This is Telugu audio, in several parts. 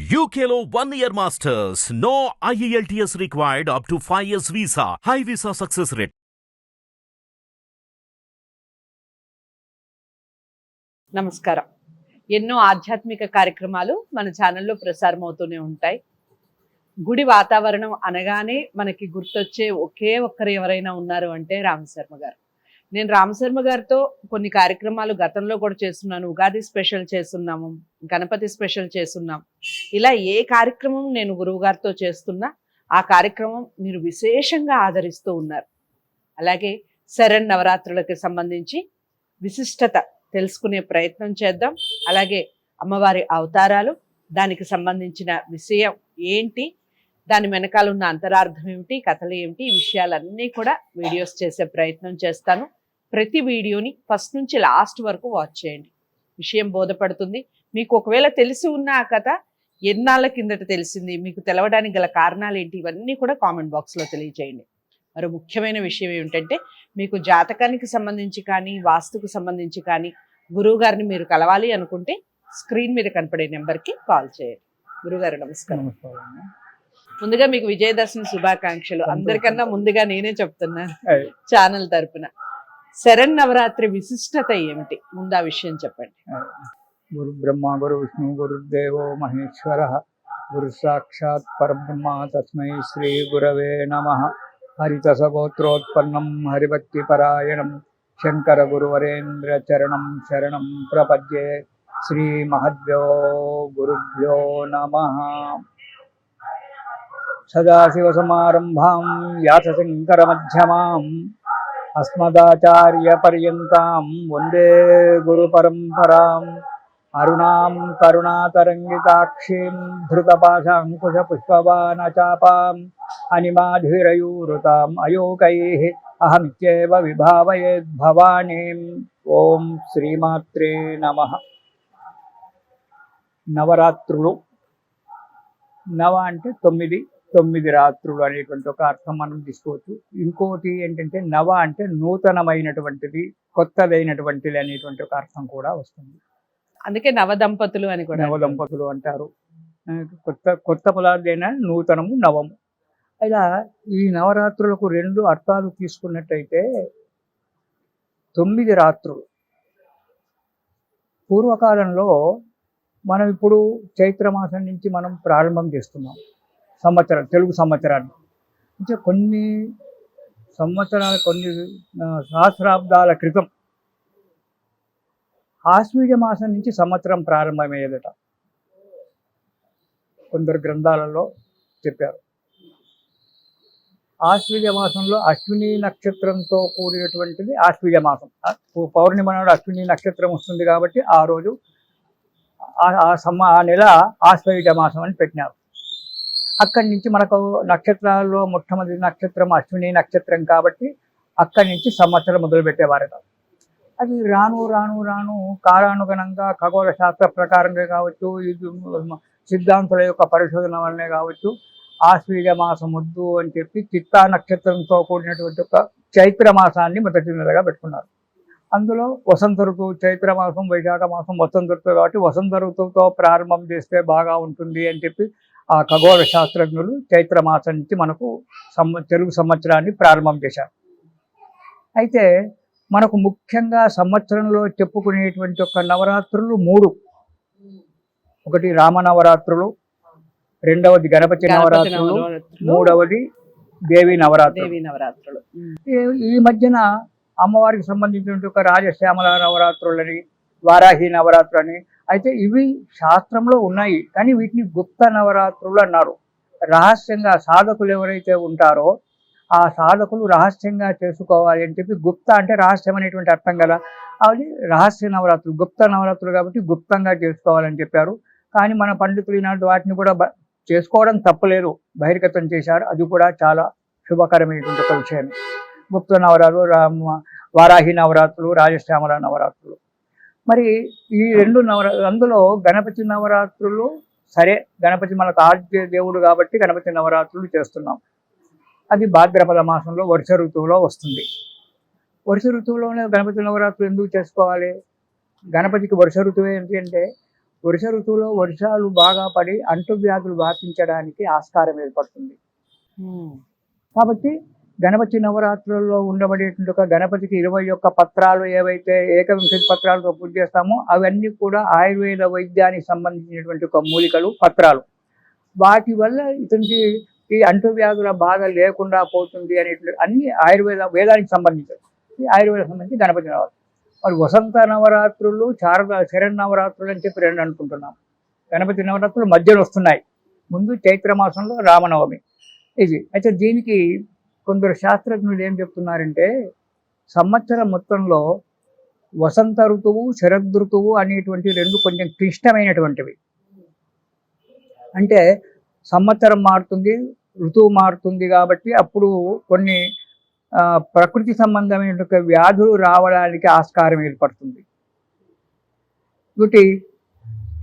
UKLO 1 year masters. No IELTS required up to 5 years visa. High visa success rate. నమస్కారం. ఎన్నో ఆధ్యాత్మిక కార్యక్రమాలు మన ఛానల్లో ప్రసారం అవుతూనే ఉంటాయి. గుడి వాతావరణం అనగానే మనకి గుర్తొచ్చే ఒకే ఒక్కరు ఎవరైనా ఉన్నారు అంటే రామశర్మ గారు. నేను రామశర్మ గారితో కొన్ని కార్యక్రమాలు గతంలో కూడా చేస్తున్నాను. ఉగాది స్పెషల్ చేస్తున్నాము, గణపతి స్పెషల్ చేస్తున్నాం. ఇలా ఏ కార్యక్రమం నేను గురువు గారితో చేస్తున్నా ఆ కార్యక్రమం మీరు విశేషంగా ఆదరిస్తూ ఉన్నారు. అలాగే శరణ్ నవరాత్రులకు సంబంధించి విశిష్టత తెలుసుకునే ప్రయత్నం చేద్దాం. అలాగే అమ్మవారి అవతారాలు, దానికి సంబంధించిన విషయం ఏంటి, దాని వెనకాల ఉన్న అంతరార్థం ఏమిటి, కథలు ఏమిటి, ఈ విషయాలన్నీ కూడా వీడియోస్ చేసే ప్రయత్నం చేస్తాను. ప్రతి వీడియోని ఫస్ట్ నుంచి లాస్ట్ వరకు వాచ్ చేయండి. విషయం బోధపడుతుంది. మీకు ఒకవేళ తెలిసి ఉన్న ఆ కథ ఎన్నాళ్ళ కిందట తెలిసింది, మీకు తెలవడానికి గల కారణాలు ఏంటి, ఇవన్నీ కూడా కామెంట్ బాక్స్లో తెలియజేయండి. మరో ముఖ్యమైన విషయం ఏమిటంటే, మీకు జాతకానికి సంబంధించి కానీ వాస్తుకు సంబంధించి కానీ గురువు గారిని మీరు కలవాలి అనుకుంటే స్క్రీన్ మీద కనపడే నెంబర్కి కాల్ చేయండి. గురుగారు నమస్కారం. ముందుగా మీకు విజయదశమి శుభాకాంక్షలు. అందరికన్నా ముందుగా నేనే చెప్తున్నాను ఛానల్ తరపున. శరణ్ నవరాత్రి విశిష్టత ఏమిటి, ముందు ఆ విషయం చెప్పండి. గురు బ్రహ్మ గురు విష్ణు గురుదేవో మహేశ్వర గురు సాక్షాత్ పరబ్రహ్మ తస్మై శ్రీ గురవే నమః. హరితసగోత్రోత్పన్నం హరిభక్తి పరాయణం శంకర గురువరేంద్ర చరణం శరణం ప్రపద్యే. శ్రీ మహద్భ్యో గురుభ్యో నమః. సదాశివ సమారంభాం వ్యాసశంకర మధ్యమాం అస్మదాచార్య పర్యంతాం వందే గురు పరంపరాం. అరుణాం కరుణాతరంగితాక్షీం ధృతపాశాంకుశ పుష్పబాణచాపాం అనిమాధీరయూరుతాం అయోకైః అహమిత్యేవ విభావయేద్భవానీం. ఓం శ్రీమాత్రే నమః. నవరాత్రులు, నవ అంటే తొమ్మిది, 9 రాత్రులు అనేటువంటి ఒక అర్థం మనం తీసుకోవచ్చు. ఇంకోటి ఏంటంటే నవ అంటే నూతనమైనటువంటిది, కొత్తదైనటువంటిది అనేటువంటి ఒక అర్థం కూడా వస్తుంది. అందుకే నవదంపతులు అని కూడా నవదంపతులు అంటారు. కొత్త పదార్థైన నూతనము, నవము. ఇలా ఈ నవరాత్రులకు 2 అర్థాలు తీసుకున్నట్టయితే 9 రాత్రులు. పూర్వకాలంలో మనం ఇప్పుడు చైత్రమాసం నుంచి మనం ప్రారంభం చేస్తున్నాం సంవత్సరం, తెలుగు సంవత్సరాన్ని. అంటే కొన్ని సంవత్సరాలు, కొన్ని సహస్రాబ్దాల క్రితం ఆశ్వీజ మాసం నుంచి సంవత్సరం ప్రారంభమయ్యేదట. కొందరు గ్రంథాలలో చెప్పారు. ఆశ్వీజ మాసంలో అశ్విని నక్షత్రంతో కూడినటువంటిది ఆశ్వీజ మాసం. పౌర్ణిమ నాడు అశ్విని నక్షత్రం వస్తుంది కాబట్టి ఆ రోజు ఆ నెల ఆశ్వయుజ మాసం అని పెట్టినారు. అక్కడి నుంచి మనకు నక్షత్రాల్లో మొట్టమొదటి నక్షత్రం అశ్విని నక్షత్రం కాబట్టి అక్కడి నుంచి సంవత్సరం మొదలు పెట్టేవారట. అది రాను రాను రాను కాలానుగుణంగా ఖగోళ శాస్త్ర ప్రకారంగా కావచ్చు, సిద్ధాంతుల యొక్క పరిశోధన వల్లనే కావచ్చు, ఆశ్వీజ మాసం వద్దు అని చెప్పి చిత్తా నక్షత్రంతో కూడినటువంటి ఒక చైత్ర మాసాన్ని మొదటి నెలగా పెట్టుకున్నారు. అందులో వసంత ఋతువు, చైత్రమాసం, వైశాఖ మాసం వసంత ఋతువు కాబట్టి వసంత ఋతువుతో ప్రారంభం చేస్తే బాగా ఉంటుంది అని చెప్పి ఆ ఖగోళ శాస్త్రజ్ఞులు చైత్రమాసం నుంచి మనకు తెలుగు సంవత్సరాన్ని ప్రారంభం చేశారు. అయితే మనకు ముఖ్యంగా సంవత్సరంలో చెప్పుకునేటువంటి ఒక నవరాత్రులు 3. ఒకటి రామనవరాత్రులు, రెండవది గణపతి నవరాత్రులు, మూడవది దేవి నవరాత్రులు. ఈ మధ్యన అమ్మవారికి సంబంధించినటువంటి ఒక రాజశ్యామల నవరాత్రులని, వారాహి నవరాత్రులని. అయితే ఇవి శాస్త్రంలో ఉన్నాయి, కానీ వీటిని గుప్త నవరాత్రులు అన్నారు. రహస్యంగా సాధకులు ఎవరైతే ఉంటారో ఆ సాధకులు రహస్యంగా చేసుకోవాలి అని చెప్పి, గుప్త అంటే రహస్యం అనేటువంటి అర్థం కదా, అది రహస్య నవరాత్రులు, గుప్త నవరాత్రులు కాబట్టి గుప్తంగా చేసుకోవాలని చెప్పారు. కానీ మన పండితులు ఈనాడు వాటిని కూడా చేసుకోవడం తప్పలేదు, బహిర్గతం చేశారు. అది కూడా చాలా శుభకరమైనటువంటి ఒక విషయం. గుప్త నవరాత్రులు, వారాహి నవరాత్రులు, రాజశ్యామల నవరాత్రులు. మరి ఈ 2 అందులో గణపతి నవరాత్రులు సరే, గణపతి మనకు ఆద్య దేవుడు కాబట్టి గణపతి నవరాత్రులు చేస్తున్నాం. అది భాద్రపద మాసంలో వర్ష ఋతువులో వస్తుంది. వర్ష ఋతువులోనే గణపతి నవరాత్రులు ఎందుకు చేసుకోవాలి? గణపతికి వర్ష ఋతువు ఏంటి అంటే వర్ష ఋతువులో వర్షాలు బాగా పడి అంటువ్యాధులు వ్యాపించడానికి ఆస్కారం ఏర్పడుతుంది. కాబట్టి గణపతి నవరాత్రుల్లో ఉండబడేటువంటి ఒక గణపతికి 21 పత్రాలు ఏవైతే ఏకవింశతి పత్రాలతో పూజ చేస్తామో అవన్నీ కూడా ఆయుర్వేద వైద్యానికి సంబంధించినటువంటి ఒక మూలికలు, పత్రాలు. వాటి వల్ల ఇతనికి ఈ అంటువ్యాధుల బాధ లేకుండా పోతుంది అనేటువంటి అన్ని వేదానికి సంబంధించి సంబంధించి గణపతి నవరాత్రులు. మరి వసంత నవరాత్రులు, శరన్నవరాత్రులు అని చెప్పి రెండు అనుకుంటున్నాం. గణపతి నవరాత్రులు మధ్యలో వస్తున్నాయి. ముందు చైత్రమాసంలో రామనవమి ఇది. అయితే దీనికి కొందరు శాస్త్రజ్ఞులు ఏం చెప్తున్నారంటే, సంవత్సరం మొత్తంలో వసంత ఋతువు, శరదృతువు అనేటువంటి రెండు కొంచెం క్లిష్టమైనటువంటివి. అంటే సంవత్సరం మారుతుంది, ఋతువు మారుతుంది కాబట్టి అప్పుడు కొన్ని ప్రకృతి సంబంధమైన వ్యాధులు రావడానికి ఆస్కారం ఏర్పడుతుంది. వీటి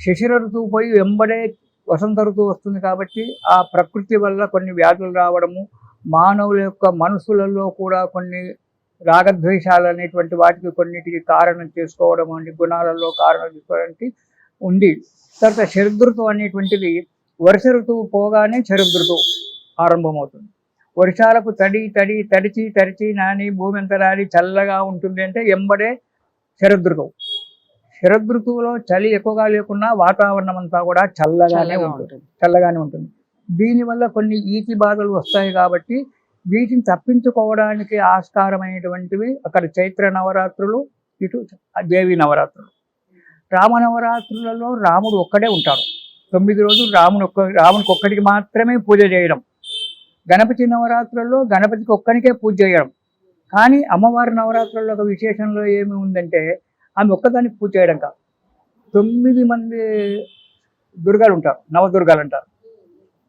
శిశిర ఋతువు పోయి వెంబడే వసంత ఋతువు వస్తుంది కాబట్టి ఆ ప్రకృతి వల్ల కొన్ని వ్యాధులు రావడము, మానవుల యొక్క మనసులలో కూడా కొన్ని రాగద్వేషాలు అనేటువంటి వాటికి కొన్నిటికి కారణం చేసుకోవడం అనే గుణాలలో కారణం చేసుకోవడానికి ఉంది. తర్వాత శరదృతువు అనేటువంటిది వర్ష ఋతువు పోగానే శరదృతువు ఆరంభమవుతుంది. వర్షాలకు తడిచి నాని భూమి అంతా రాని చల్లగా ఉంటుంది అంటే ఎంబడే శరదృతువు. శరదృతువులో చలి ఎక్కువగా లేకున్నా వాతావరణం అంతా కూడా చల్లగానే ఉంటుంది. దీనివల్ల కొన్ని ఈతి బాధలు వస్తాయి కాబట్టి వీటిని తప్పించుకోవడానికి ఆస్కారమైనటువంటివి అక్కడ చైత్ర నవరాత్రులు, ఇటు దేవి నవరాత్రులు. రామ నవరాత్రులలో రాముడు ఒక్కడే ఉంటాడు. 9 రోజులు రామునికి ఒక్కడికి మాత్రమే పూజ చేయడం. గణపతి నవరాత్రుల్లో గణపతికి ఒక్కడికే పూజ చేయడం. కానీ అమ్మవారి నవరాత్రుల్లో ఒక విశేషంలో ఏమి ఉందంటే, ఆమె ఒక్కదానికి పూజ చేయడం కాదు, 9 మంది దుర్గాలు ఉంటారు, నవదుర్గాలు అంటారు.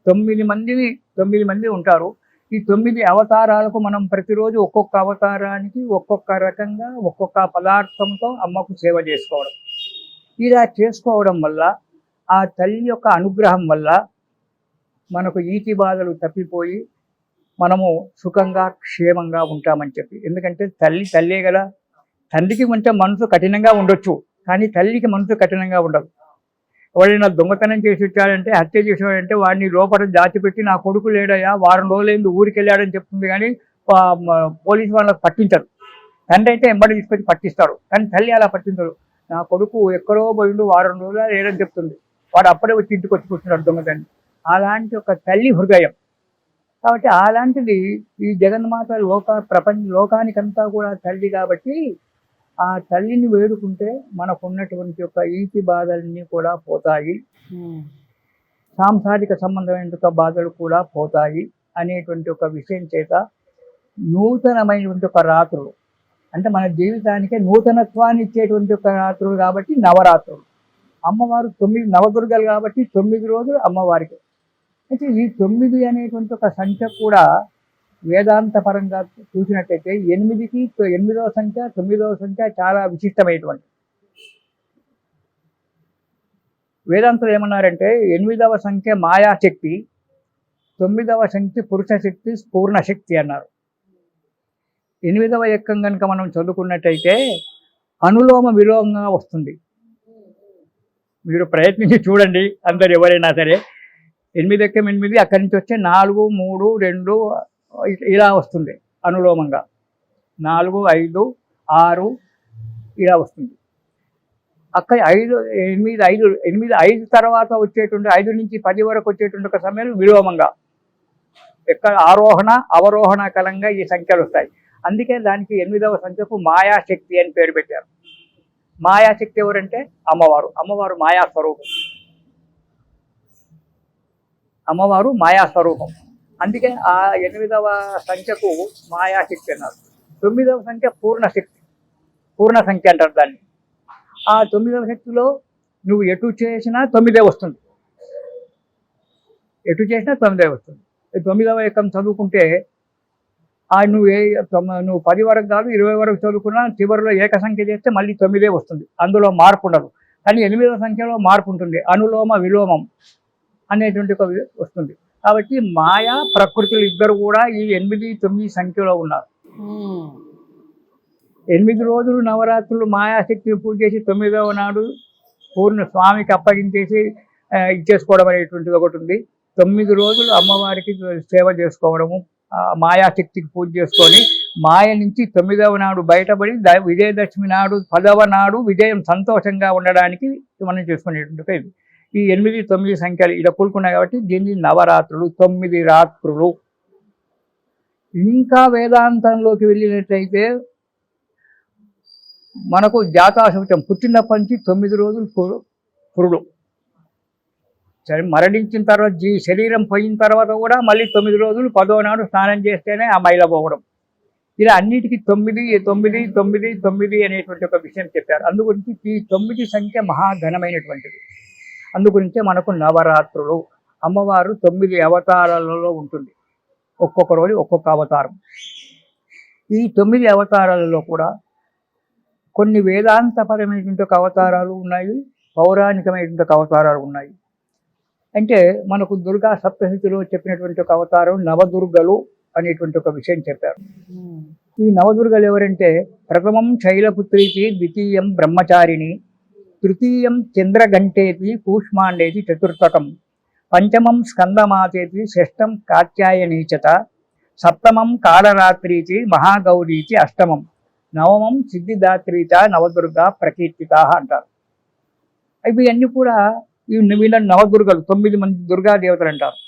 9 మంది ఉంటారు. ఈ 9 అవతారాలకు మనం ప్రతిరోజు ఒక్కొక్క అవతారానికి ఒక్కొక్క రకంగా ఒక్కొక్క పదార్థంతో అమ్మకు సేవ చేసుకోవడం. ఇలా చేసుకోవడం వల్ల ఆ తల్లి యొక్క అనుగ్రహం వల్ల మనకు ఈతి బాధలు తప్పిపోయి మనము సుఖంగా క్షేమంగా ఉంటామని చెప్పి. ఎందుకంటే తల్లే కదా. తండ్రికి కొంచెం మనసు కఠినంగా ఉండొచ్చు, కానీ తల్లికి మనసు కఠినంగా ఉండదు. ఎవరైనా దొంగతనం చేసి వచ్చాడంటే, హత్య చేసాడంటే వాడిని లోపల దాచిపెట్టి నా కొడుకు లేడయా, వారం రోజులైంది ఊరికి వెళ్ళాడని చెప్తుంది, కానీ పోలీసు వాళ్ళకి పట్టించరు. తండ్రి అయితే ఎంబడి తీసుకొచ్చి పట్టిస్తాడు, కానీ తల్లి అలా పట్టించడు. నా కొడుకు ఎక్కడో పోయిండు, వారం రోజులు లేడని చెప్తుంది, వాడు అప్పుడే వచ్చి ఇంటికి వచ్చి కూర్చున్నాడు దొంగతనం. అలాంటి ఒక తల్లి హృదయం. కాబట్టి అలాంటిది ఈ జగన్మాత లోకానికంతా కూడా తల్లి కాబట్టి ఆ తల్లిని వేడుకుంటే మనకు ఉన్నటువంటి యొక్క ఈతి బాధలన్నీ కూడా పోతాయి, సాంసారిక సంబంధమైన బాధలు కూడా పోతాయి అనేటువంటి ఒక విషయం చేత నూతనమైనటువంటి ఒక రాత్రులు, అంటే మన జీవితానికి నూతనత్వాన్ని ఇచ్చేటువంటి ఒక రాత్రులు కాబట్టి నవరాత్రులు. అమ్మవారు 9 నవదుర్గలు కాబట్టి 9 రోజులు అమ్మవారికి. అయితే ఈ 9 అనేటువంటి ఒక సంఖ్య కూడా వేదాంత పరంగా చూసినట్టయితే 8కి 8వ సంఖ్య 9వ సంఖ్య చాలా విశిష్టమైనటువంటి. వేదాంతులు ఏమన్నారంటే 8వ సంఖ్య మాయాశక్తి, 9వ సంఖ్య పురుష శక్తి, పూర్ణ శక్తి అన్నారు. 8వ ఎక్కం కనుక మనం చదువుకున్నట్టయితే అనులోమ విలోమంగా వస్తుంది. మీరు ప్రయత్నించి చూడండి అందరు ఎవరైనా సరే. 8 ఎక్కం 8, అక్కడి నుంచి వచ్చే 4, 3, 2 ఇలా వస్తుంది అనులోమంగా. 4, 5, 6 ఇలా వస్తుంది. అక్కడ 8 తర్వాత వచ్చేటువంటి 5 నుంచి 10 వరకు వచ్చేటువంటి ఒక సమయంలో విలోమంగా, ఎక్కడ ఆరోహణ అవరోహణ కలంగా ఈ సంఖ్యలు వస్తాయి. అందుకే దానికి 8వ సంఖ్యకు మాయాశక్తి అని పేరు పెట్టారు. మాయాశక్తి ఎవరంటే అమ్మవారు. అమ్మవారు మాయాస్వరూపం. అమ్మవారు మాయాస్వరూపం. అందుకే ఆ 8వ సంఖ్యకు మాయాశక్తి అన్నారు. 9వ సంఖ్య పూర్ణ శక్తి, పూర్ణ సంఖ్య అంటారు దాన్ని. ఆ 9వ శక్తిలో నువ్వు ఎటు చేసినా 9 వస్తుంది, ఎటు చేసినా 9 వస్తుంది. 9వ ఎక్కం చదువుకుంటే నువ్వు 10 వరకు కాదు 20 వరకు చదువుకున్నా చివరిలో ఏక సంఖ్య చేస్తే మళ్ళీ 9 వస్తుంది. అందులో మార్పు ఉండదు. కానీ 8వ సంఖ్యలో మార్పు ఉంటుంది, అనులోమ విలోమం అనేటువంటి ఒక వస్తుంది. కాబట్టి మాయా ప్రకృతులు ఇద్దరు కూడా ఈ 8, 9 సంఖ్యలో ఉన్నారు. 8 రోజులు నవరాత్రులు మాయాశక్తిని పూజ చేసి 9వ నాడు పూర్ణ స్వామికి అప్పగించేసి ఇచ్చేసుకోవడం అనేటువంటిది ఒకటి ఉంది. 9 రోజులు అమ్మవారికి సేవ చేసుకోవడము, మాయాశక్తికి పూజ చేసుకొని మాయ నుంచి 9వ నాడు బయటపడి విజయదశమి నాడు 10వ నాడు విజయం సంతోషంగా ఉండడానికి మనం చేసుకునేటువంటి ఇది. ఈ 8, 9 సంఖ్యలు ఇలా కూడుకున్నాయి కాబట్టి దీన్ని నవరాత్రులు, 9 రాత్రులు. ఇంకా వేదాంతంలోకి వెళ్ళినట్లయితే మనకు జాతాశౌచం పుట్టినప్పటి నుంచి 9 రోజులు పురుడు, సరే మరణించిన తర్వాత శరీరం పోయిన తర్వాత కూడా మళ్ళీ 9 రోజులు 10వ నాడు స్నానం చేస్తేనే ఆ మైల పోవడం. ఇలా అన్నిటికీ 9, 9, 9, 9 అనేటువంటి ఒక విషయం చెప్పారు. అందుగురించి ఈ 9 సంఖ్య మహాఘనమైనటువంటిది. అందుగురించే మనకు నవరాత్రులు. అమ్మవారు 9 అవతారాలలో ఉంటుంది, ఒక్కొక్క రోజు ఒక్కొక్క అవతారం. ఈ 9 అవతారాలలో కూడా కొన్ని వేదాంతపరమైనటువంటి ఒక అవతారాలు ఉన్నాయి, పౌరాణికమైనటువంటి ఒక అవతారాలు ఉన్నాయి. అంటే మనకు దుర్గా సప్తశతిలో చెప్పినటువంటి ఒక అవతారం నవదుర్గలు అనేటువంటి ఒక విషయం చెప్పారు. ఈ నవదుర్గలు ఎవరంటే ప్రథమం శైలపుత్రీతి, ద్వితీయం బ్రహ్మచారిణి, తృతీయం చంద్రఘంటేతి, కూష్మాండేతి చతుర్థకం, పంచమం స్కందమాతేతి, షష్టం కాత్యాయనీచత, సప్తమం కాళరాత్రీతి, మహాగౌరీతి, అష్టమం, నవమం సిద్ధిదాత్రీత, నవదుర్గా ప్రకీర్తిత అంటారు. ఇవి అన్నీ కూడా వీళ్ళ నవదుర్గలు, 9 మంది దుర్గాదేవతలు అంటారు.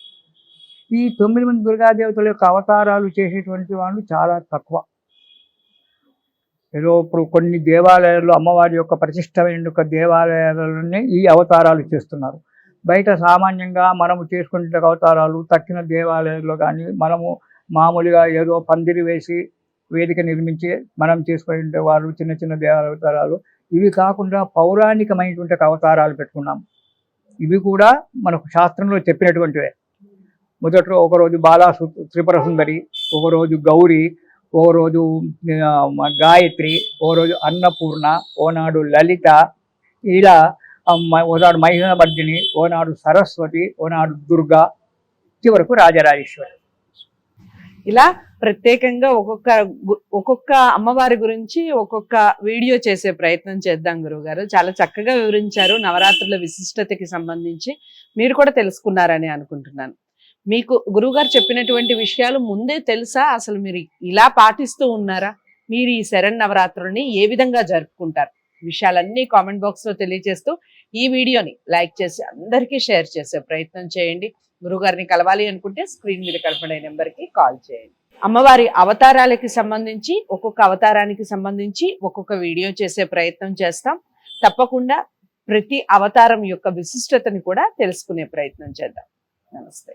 ఈ 9 మంది దుర్గాదేవతల యొక్క అవతారాలు చేసేటువంటి వాళ్ళు చాలా తక్కువ. ఏదో ఇప్పుడు కొన్ని దేవాలయాల్లో అమ్మవారి యొక్క ప్రతిష్టమైన యొక్క దేవాలయాలలోనే ఈ అవతారాలు చేస్తున్నారు. బయట సామాన్యంగా మనము చేసుకునే అవతారాలు తక్కిన దేవాలయాల్లో కానీ మనము మామూలుగా ఏదో పందిరి వేసి వేదిక నిర్మించి మనం చేసుకునే వాళ్ళు చిన్న చిన్న దేవాలయ అవతారాలు. ఇవి కాకుండా పౌరాణికమైనటువంటి అవతారాలు పెట్టుకున్నాం. ఇవి కూడా మనకు శాస్త్రంలో చెప్పినటువంటివే. మొదట్లో ఒకరోజు త్రిపుర సుందరి, ఒకరోజు గౌరీ, ఓరోజు గాయత్రి, ఓరోజు అన్నపూర్ణ, ఓనాడు లలిత, ఇలా ఓనాడు మహిళమర్దిని, ఓనాడు సరస్వతి, ఓనాడు దుర్గా, చివరకు రాజరాజేశ్వరి. ఇలా ప్రత్యేకంగా ఒక్కొక్క అమ్మవారి గురించి ఒక్కొక్క వీడియో చేసే ప్రయత్నం చేద్దాం గురువుగారు. చాలా చక్కగా వివరించారు నవరాత్రుల విశిష్టతకి సంబంధించి. మీరు కూడా తెలుసుకున్నారని అనుకుంటున్నాను. మీకు గురువుగారు చెప్పినటువంటి విషయాలు ముందే తెలుసా? అసలు మీరు ఇలా పాటిస్తూ ఉన్నారా? మీరు ఈ శరన్నవరాత్రుల్ని ఏ విధంగా జరుపుకుంటారు? విషయాలన్నీ కామెంట్ బాక్స్ లో తెలియజేస్తూ ఈ వీడియోని లైక్ చేసి అందరికీ షేర్ చేసే ప్రయత్నం చేయండి. గురువుగారిని కలవాలి అనుకుంటే స్క్రీన్ మీద కనపడే నెంబర్కి కాల్ చేయండి. అమ్మవారి అవతారాలకి సంబంధించి ఒక్కొక్క అవతారానికి సంబంధించి ఒక్కొక్క వీడియో చేసే ప్రయత్నం చేస్తాం. తప్పకుండా ప్రతి అవతారం యొక్క విశిష్టతని కూడా తెలుసుకునే ప్రయత్నం చేద్దాం. నమస్తే.